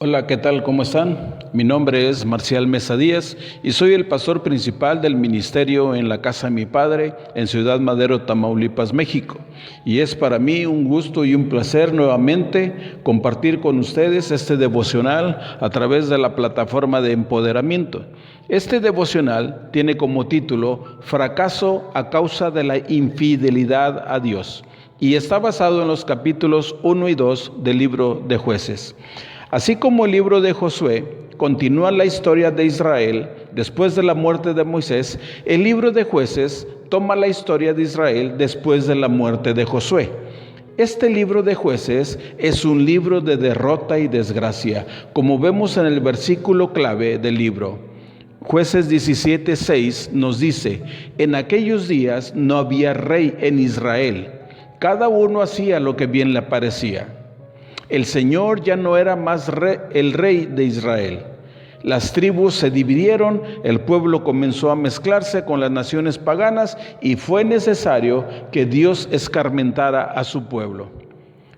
Hola, ¿qué tal? ¿Cómo están? Mi nombre es Marcial Mesa Díaz y soy el pastor principal del ministerio en la casa de mi padre en Ciudad Madero, Tamaulipas, México. Y es para mí un gusto y un placer nuevamente compartir con ustedes este devocional a través de la plataforma de empoderamiento. Este devocional tiene como título Fracaso a causa de la infidelidad a Dios y está basado en los capítulos 1 y 2 del libro de Jueces. Así como el libro de Josué continúa la historia de Israel después de la muerte de Moisés, el libro de Jueces toma la historia de Israel después de la muerte de Josué. Este libro de Jueces es un libro de derrota y desgracia, como vemos en el versículo clave del libro. Jueces 17:6 nos dice: en aquellos días no había rey en Israel, cada uno hacía lo que bien le parecía. El Señor ya no era más el rey de Israel. Las tribus se dividieron, el pueblo comenzó a mezclarse con las naciones paganas y fue necesario que Dios escarmentara a su pueblo.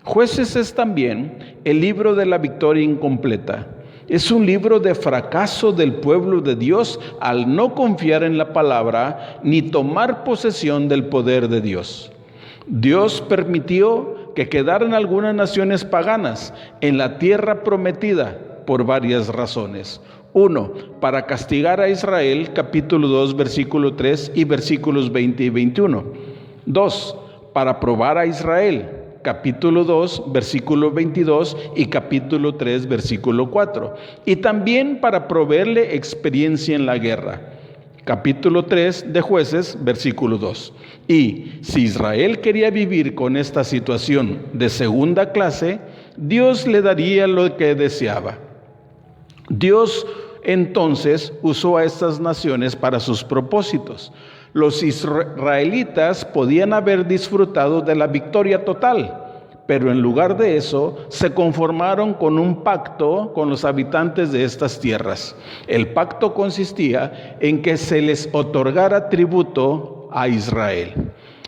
Jueces es también el libro de la victoria incompleta. Es un libro de fracaso del pueblo de Dios al no confiar en la palabra ni tomar posesión del poder de Dios. Dios permitió que quedaran algunas naciones paganas en la tierra prometida por varias razones. 1. Para castigar a Israel, capítulo 2, versículo 3 y versículos 20 y 21. 2. Para probar a Israel, capítulo 2, versículo 22 y capítulo 3, versículo 4. Y también para proveerle experiencia en la guerra. Capítulo 3 de Jueces, versículo 2. Y si Israel quería vivir con esta situación de segunda clase, Dios le daría lo que deseaba. Dios entonces usó a estas naciones para sus propósitos. Los israelitas podían haber disfrutado de la victoria total, pero en lugar de eso, se conformaron con un pacto con los habitantes de estas tierras. El pacto consistía en que se les otorgara tributo a Israel.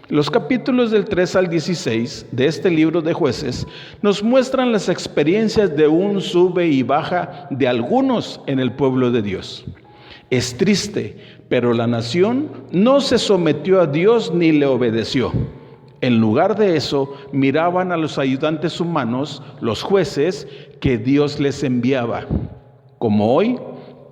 Los capítulos del 3 al 16 de este libro de Jueces nos muestran las experiencias de un sube y baja de algunos en el pueblo de Dios. Es triste, pero la nación no se sometió a Dios ni le obedeció. En lugar de eso, miraban a los ayudantes humanos, los jueces, que Dios les enviaba. Como hoy,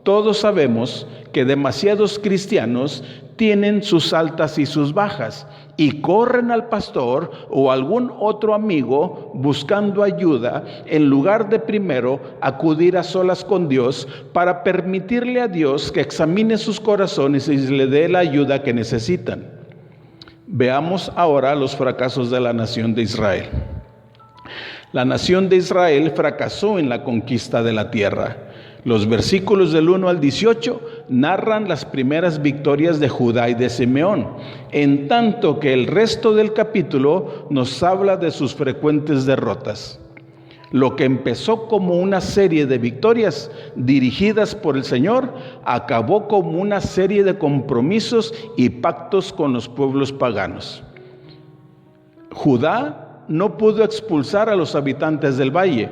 todos sabemos que demasiados cristianos tienen sus altas y sus bajas y corren al pastor o algún otro amigo buscando ayuda en lugar de primero acudir a solas con Dios para permitirle a Dios que examine sus corazones y le dé la ayuda que necesitan. Veamos ahora los fracasos de la nación de Israel. La nación de Israel fracasó en la conquista de la tierra. Los versículos del 1 al 18 narran las primeras victorias de Judá y de Simeón, en tanto que el resto del capítulo nos habla de sus frecuentes derrotas. Lo que empezó como una serie de victorias dirigidas por el Señor, acabó como una serie de compromisos y pactos con los pueblos paganos. Judá no pudo expulsar a los habitantes del valle.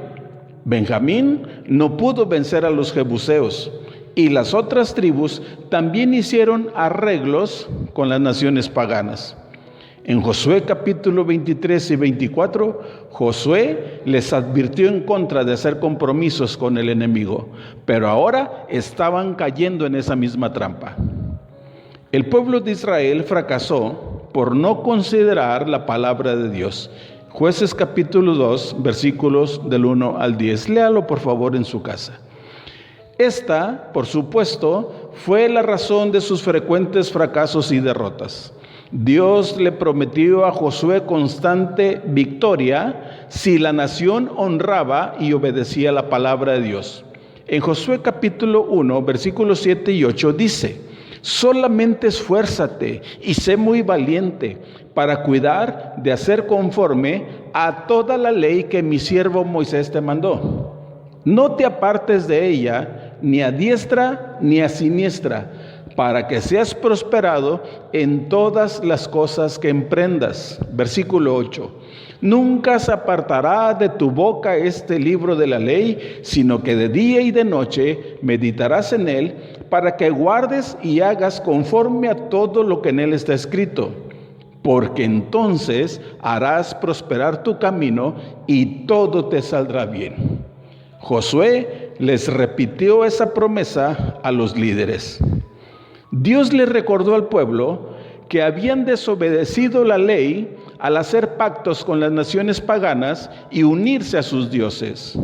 Benjamín no pudo vencer a los jebuseos. Y las otras tribus también hicieron arreglos con las naciones paganas. En Josué capítulo 23 y 24, Josué les advirtió en contra de hacer compromisos con el enemigo, pero ahora estaban cayendo en esa misma trampa. El pueblo de Israel fracasó por no considerar la palabra de Dios. Jueces capítulo 2, versículos del 1 al 10. Léalo por favor en su casa. Esta, por supuesto, fue la razón de sus frecuentes fracasos y derrotas. Dios le prometió a Josué constante victoria si la nación honraba y obedecía la palabra de Dios. En Josué capítulo 1, versículos 7 y 8 dice: solamente esfuérzate y sé muy valiente para cuidar de hacer conforme a toda la ley que mi siervo Moisés te mandó. No te apartes de ella, ni a diestra ni a siniestra, para que seas prosperado en todas las cosas que emprendas. Versículo 8. Nunca se apartará de tu boca este libro de la ley, sino que de día y de noche meditarás en él, para que guardes y hagas conforme a todo lo que en él está escrito. Porque entonces harás prosperar tu camino y todo te saldrá bien. Josué les repitió esa promesa a los líderes. Dios les recordó al pueblo que habían desobedecido la ley al hacer pactos con las naciones paganas y unirse a sus dioses.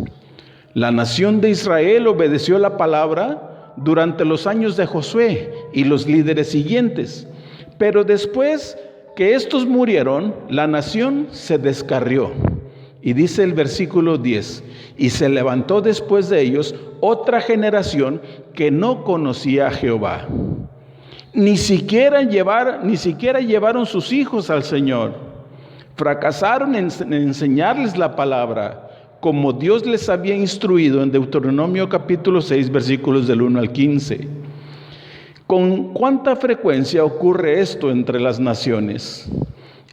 La nación de Israel obedeció la palabra durante los años de Josué y los líderes siguientes, pero después que estos murieron, la nación se descarrió. Y dice el versículo 10, y se levantó después de ellos otra generación que no conocía a Jehová. Ni siquiera llevaron sus hijos al Señor. Fracasaron en enseñarles la palabra, como Dios les había instruido en Deuteronomio capítulo 6, versículos del 1 al 15. ¿Con cuánta frecuencia ocurre esto entre las naciones,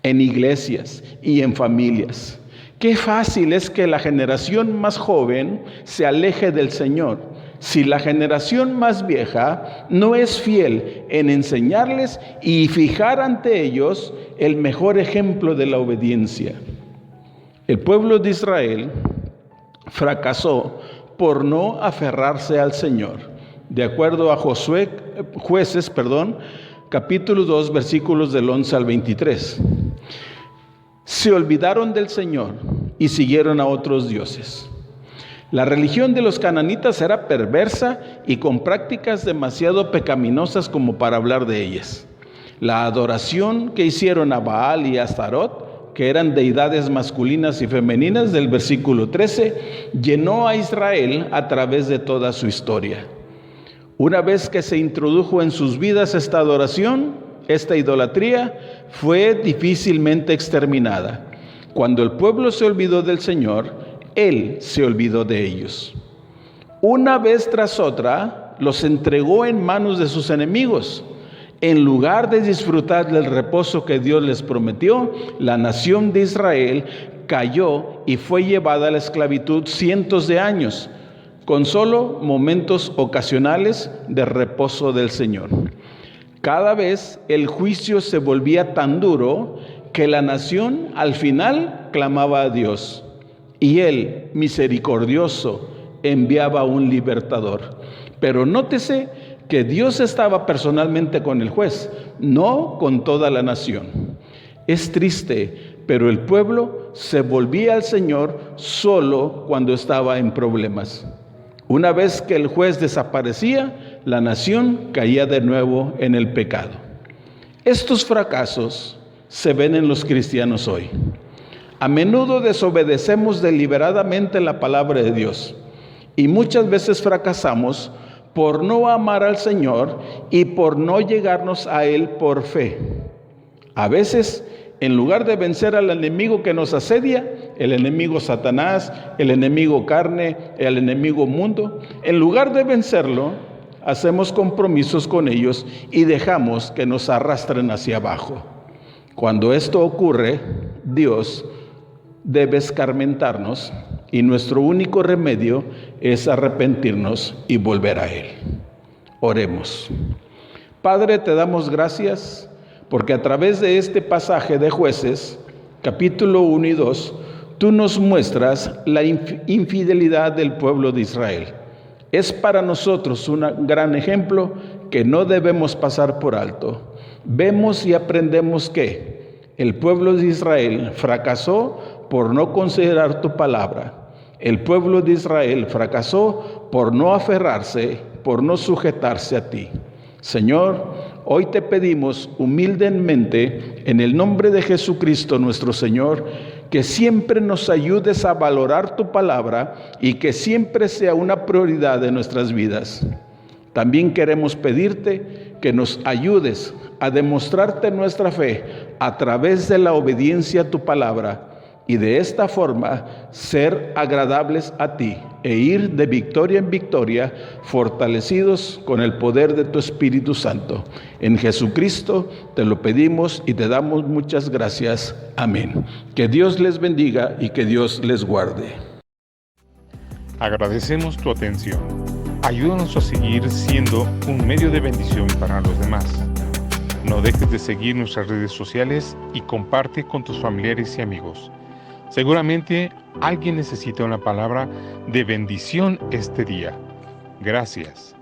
en iglesias y en familias? Qué fácil es que la generación más joven se aleje del Señor, si la generación más vieja no es fiel en enseñarles y fijar ante ellos el mejor ejemplo de la obediencia. El pueblo de Israel fracasó por no aferrarse al Señor. De acuerdo a Jueces, capítulo 2, versículos del 11 al 23. Se olvidaron del Señor y siguieron a otros dioses. La religión de los cananitas era perversa y con prácticas demasiado pecaminosas como para hablar de ellas. La adoración que hicieron a Baal y a Astarot, que eran deidades masculinas y femeninas, del versículo 13, llenó a Israel a través de toda su historia. Una vez que se introdujo en sus vidas esta adoración, esta idolatría, fue difícilmente exterminada. Cuando el pueblo se olvidó del Señor, Él se olvidó de ellos. Una vez tras otra, los entregó en manos de sus enemigos. En lugar de disfrutar del reposo que Dios les prometió, la nación de Israel cayó y fue llevada a la esclavitud cientos de años, con solo momentos ocasionales de reposo del Señor. Cada vez el juicio se volvía tan duro que la nación al final clamaba a Dios, y Él, misericordioso, enviaba un libertador. Pero nótese que Dios estaba personalmente con el juez, no con toda la nación. Es triste, pero el pueblo se volvía al Señor solo cuando estaba en problemas. Una vez que el juez desaparecía, la nación caía de nuevo en el pecado. Estos fracasos se ven en los cristianos hoy. A menudo desobedecemos deliberadamente la palabra de Dios y muchas veces fracasamos por no amar al Señor y por no llegarnos a Él por fe. A veces, en lugar de vencer al enemigo que nos asedia, el enemigo Satanás, el enemigo carne, el enemigo mundo, en lugar de vencerlo, hacemos compromisos con ellos y dejamos que nos arrastren hacia abajo. Cuando esto ocurre, Dios debe escarmentarnos y nuestro único remedio es arrepentirnos y volver a Él. Oremos. Padre, te damos gracias porque a través de este pasaje de Jueces, capítulo 1 y 2, tú nos muestras la infidelidad del pueblo de Israel. Es para nosotros un gran ejemplo que no debemos pasar por alto. Vemos y aprendemos que el pueblo de Israel fracasó por no considerar tu palabra. El pueblo de Israel fracasó por no aferrarse, por no sujetarse a ti. Señor, hoy te pedimos humildemente, en el nombre de Jesucristo nuestro Señor, que siempre nos ayudes a valorar tu palabra y que siempre sea una prioridad de nuestras vidas. También queremos pedirte que nos ayudes a demostrarte nuestra fe a través de la obediencia a tu palabra, y de esta forma ser agradables a ti e ir de victoria en victoria, fortalecidos con el poder de tu Espíritu Santo. En Jesucristo te lo pedimos y te damos muchas gracias. Amén. Que Dios les bendiga y que Dios les guarde. Agradecemos tu atención. Ayúdanos a seguir siendo un medio de bendición para los demás. No dejes de seguir nuestras redes sociales y comparte con tus familiares y amigos. Seguramente alguien necesita una palabra de bendición este día. Gracias.